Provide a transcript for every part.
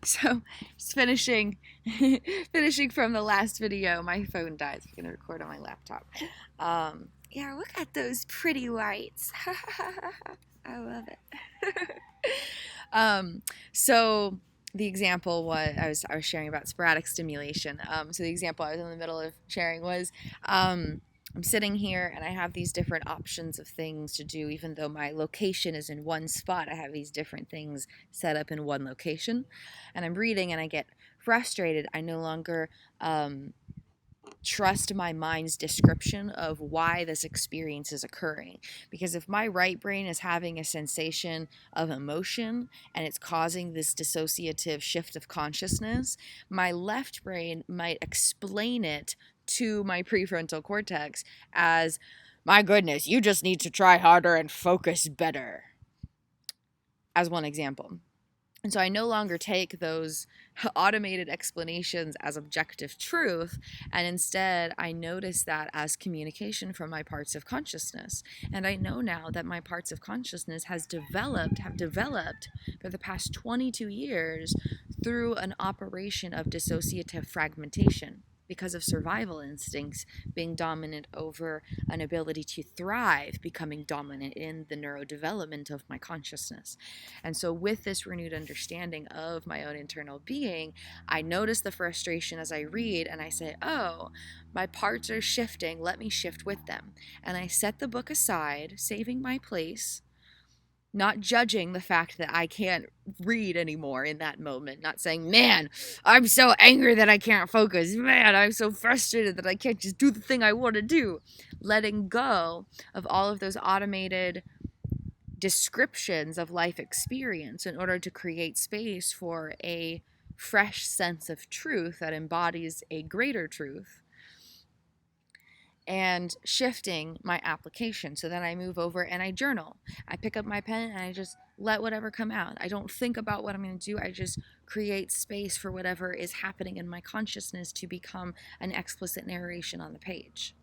So, just finishing from the last video. My phone died. I'm going to record on my laptop. Yeah, look at those pretty lights. I love it. So the example was I was sharing about sporadic stimulation. So the example I was in the middle of sharing was I'm sitting here and I have these different options of things to do. Even though my location is in one spot, I have these different things set up in one location. And I'm reading and I get frustrated. I no longer trust my mind's description of why this experience is occurring. Because if my right brain is having a sensation of emotion and it's causing this dissociative shift of consciousness, my left brain might explain it to my prefrontal cortex as, my goodness, you just need to try harder and focus better, as one example. And so I no longer take those automated explanations as objective truth, and instead I notice that as communication from my parts of consciousness. And I know now that my parts of consciousness have developed for the past 22 years through an operation of dissociative fragmentation, because of survival instincts being dominant over an ability to thrive, becoming dominant in the neurodevelopment of my consciousness. And so with this renewed understanding of my own internal being, I notice the frustration as I read and I say, oh, my parts are shifting, let me shift with them. And I set the book aside, saving my place, not judging the fact that I can't read anymore in that moment, not saying, man, I'm so angry that I can't focus, man, I'm so frustrated that I can't just do the thing I want to do. Letting go of all of those automated descriptions of life experience in order to create space for a fresh sense of truth that embodies a greater truth, and shifting my application. So then I move over and I journal. I pick up my pen and I just let whatever come out. I don't think about what I'm going to do. I just create space for whatever is happening in my consciousness to become an explicit narration on the page.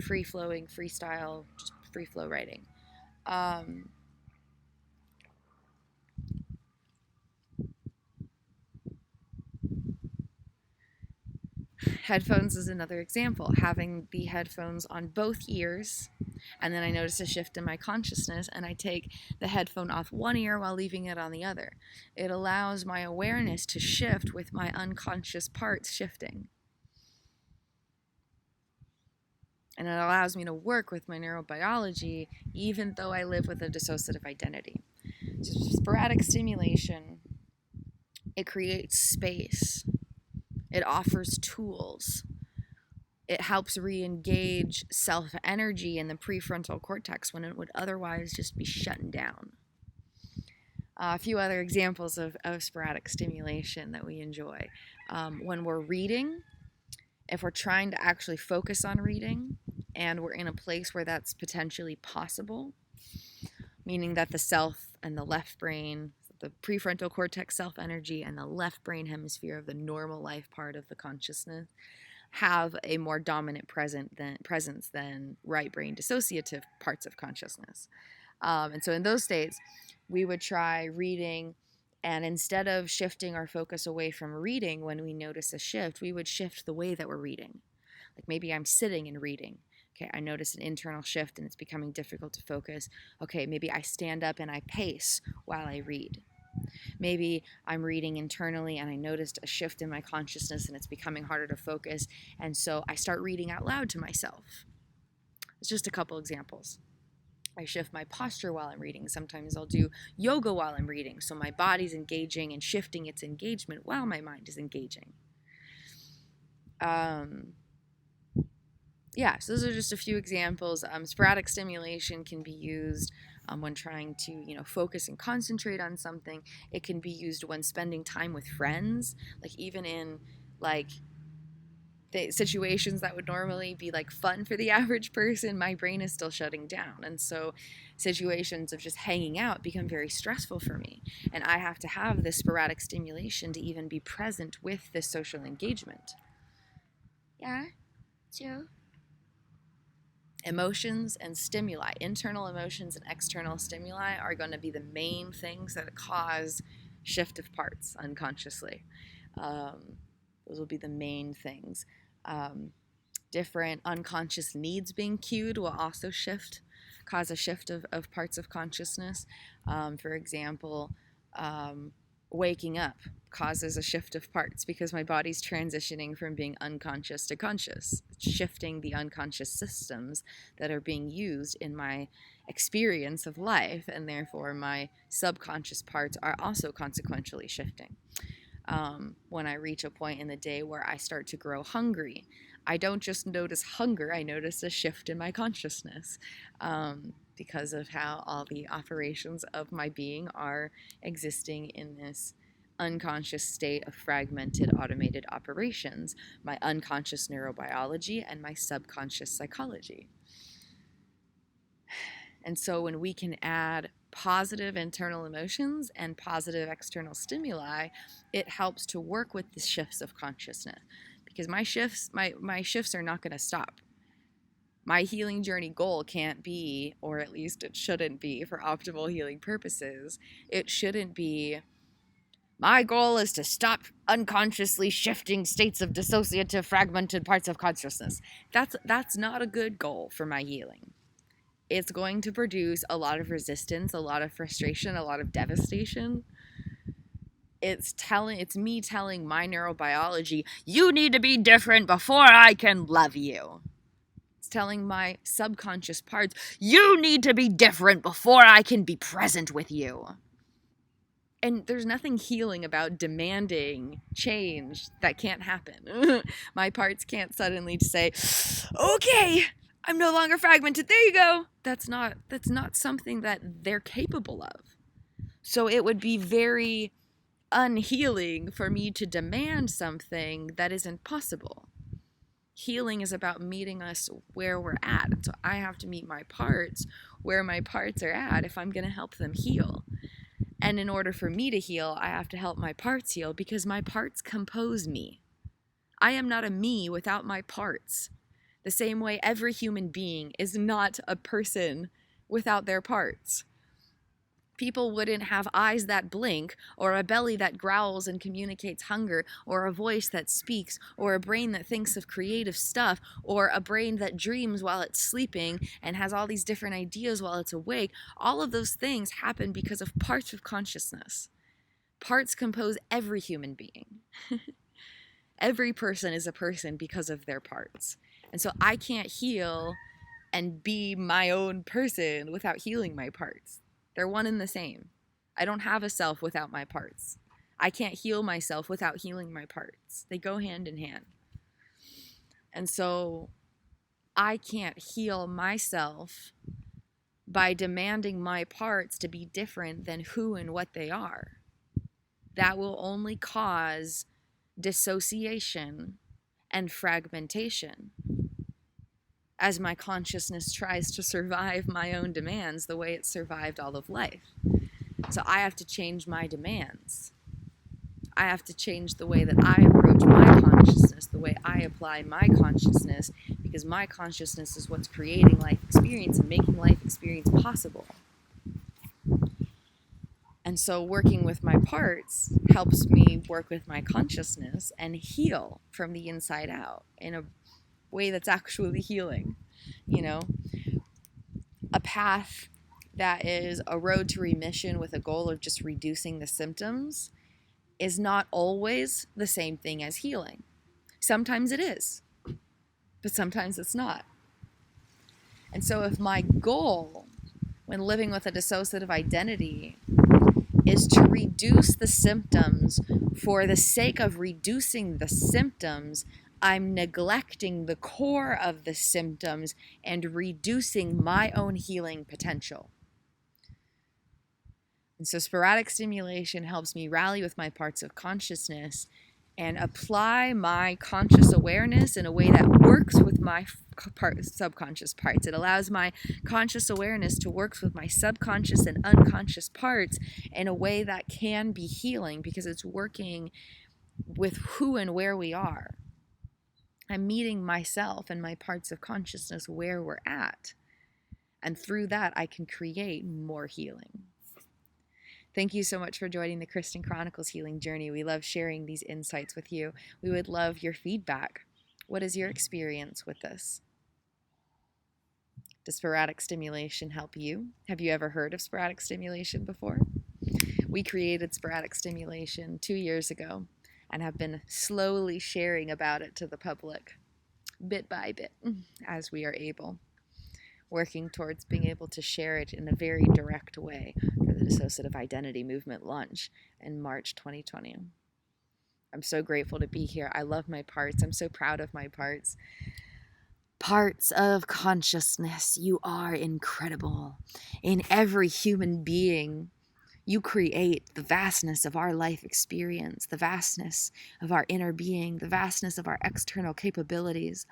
Free flowing, freestyle, just free flow writing. Headphones is another example. Having the headphones on both ears, and then I notice a shift in my consciousness and I take the headphone off one ear while leaving it on the other. It allows my awareness to shift with my unconscious parts shifting. And it allows me to work with my neurobiology even though I live with a dissociative identity. So sporadic stimulation, it creates space. It offers tools. It helps re-engage self-energy in the prefrontal cortex when it would otherwise just be shutting down. A few other examples of sporadic stimulation that we enjoy. When we're reading, if we're trying to actually focus on reading and we're in a place where that's potentially possible, meaning that the self and the left brain, the prefrontal cortex self-energy and the left brain hemisphere of the normal life part of the consciousness have a more dominant presence than right brain dissociative parts of consciousness. And so in those states, we would try reading, and instead of shifting our focus away from reading when we notice a shift, we would shift the way that we're reading. Like maybe I'm sitting and reading. Okay, I notice an internal shift and it's becoming difficult to focus. Okay, maybe I stand up and I pace while I read. Maybe I'm reading internally and I noticed a shift in my consciousness and it's becoming harder to focus, and so I start reading out loud to myself. It's just a couple examples. I shift my posture while I'm reading. Sometimes I'll do yoga while I'm reading, so my body's engaging and shifting its engagement while my mind is engaging. So those are just a few examples. Sporadic stimulation can be used when trying to, focus and concentrate on something. It can be used when spending time with friends, like even in the situations that would normally be fun for the average person, my brain is still shutting down. And so situations of just hanging out become very stressful for me. And I have to have this sporadic stimulation to even be present with this social engagement. Yeah, too. Emotions and stimuli, internal emotions and external stimuli, are going to be the main things that cause shift of parts unconsciously. Those will be the main things. Different unconscious needs being cued will also cause a shift of parts of consciousness. For example, waking up causes a shift of parts because my body's transitioning from being unconscious to conscious. It's shifting the unconscious systems that are being used in my experience of life, and therefore my subconscious parts are also consequentially shifting. When I reach a point in the day where I start to grow hungry, I don't just notice hunger, I notice a shift in my consciousness, because of how all the operations of my being are existing in this unconscious state of fragmented automated operations, my unconscious neurobiology and my subconscious psychology. And so when we can add positive internal emotions and positive external stimuli, it helps to work with the shifts of consciousness, because my shifts are not going to stop. My healing journey goal can't be, or at least it shouldn't be for optimal healing purposes, it shouldn't be, my goal is to stop unconsciously shifting states of dissociative fragmented parts of consciousness. That's not a good goal for my healing. It's going to produce a lot of resistance, a lot of frustration, a lot of devastation. It's me telling my neurobiology, you need to be different before I can love you. It's telling my subconscious parts, you need to be different before I can be present with you. And there's nothing healing about demanding change that can't happen. My parts can't suddenly say, okay, I'm no longer fragmented. There you go. That's not something that they're capable of. So it would be very unhealing for me to demand something that isn't possible. Healing is about meeting us where we're at. So I have to meet my parts where my parts are at if I'm going to help them heal. And in order for me to heal, I have to help my parts heal, because my parts compose me. I am not a me without my parts. The same way every human being is not a person without their parts. People wouldn't have eyes that blink, or a belly that growls and communicates hunger, or a voice that speaks, or a brain that thinks of creative stuff, or a brain that dreams while it's sleeping and has all these different ideas while it's awake. All of those things happen because of parts of consciousness. Parts compose every human being. Every person is a person because of their parts. And so I can't heal and be my own person without healing my parts. They're one and the same. I don't have a self without my parts. I can't heal myself without healing my parts. They go hand in hand. And so I can't heal myself by demanding my parts to be different than who and what they are. That will only cause dissociation and fragmentation as my consciousness tries to survive my own demands the way it survived all of life. So I have to change my demands. I have to change the way that I approach my consciousness, the way I apply my consciousness, because my consciousness is what's creating life experience and making life experience possible. And so working with my parts helps me work with my consciousness and heal from the inside out in a way that's actually healing. You know, a path that is a road to remission with a goal of just reducing the symptoms is not always the same thing as healing. Sometimes it is, but sometimes it's not. And so if my goal when living with a dissociative identity is to reduce the symptoms for the sake of reducing the symptoms, I'm neglecting the core of the symptoms and reducing my own healing potential. And so sporadic stimulation helps me rally with my parts of consciousness and apply my conscious awareness in a way that works with my subconscious parts. It allows my conscious awareness to work with my subconscious and unconscious parts in a way that can be healing, because it's working with who and where we are. I'm meeting myself and my parts of consciousness where we're at. And through that, I can create more healing. Thank you so much for joining the Kristin Chronicles healing journey. We love sharing these insights with you. We would love your feedback. What is your experience with this? Does sporadic stimulation help you? Have you ever heard of sporadic stimulation before? We created sporadic stimulation 2 years ago and have been slowly sharing about it to the public, bit by bit, as we are able, working towards being able to share it in a very direct way for the Dissociative Identity Movement launch in March 2020. I'm so grateful to be here. I love my parts. I'm so proud of my parts. Parts of consciousness, you are incredible. In every human being, you create the vastness of our life experience, the vastness of our inner being, the vastness of our external capabilities.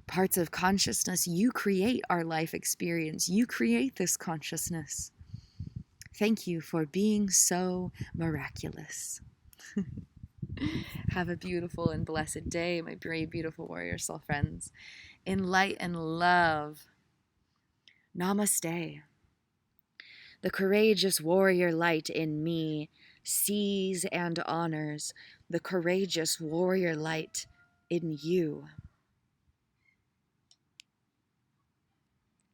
Parts of consciousness, you create our life experience. You create this consciousness. Thank you for being so miraculous. Have a beautiful and blessed day, my brave, beautiful warrior soul friends. In light and love, namaste. The courageous warrior light in me sees and honors the courageous warrior light in you.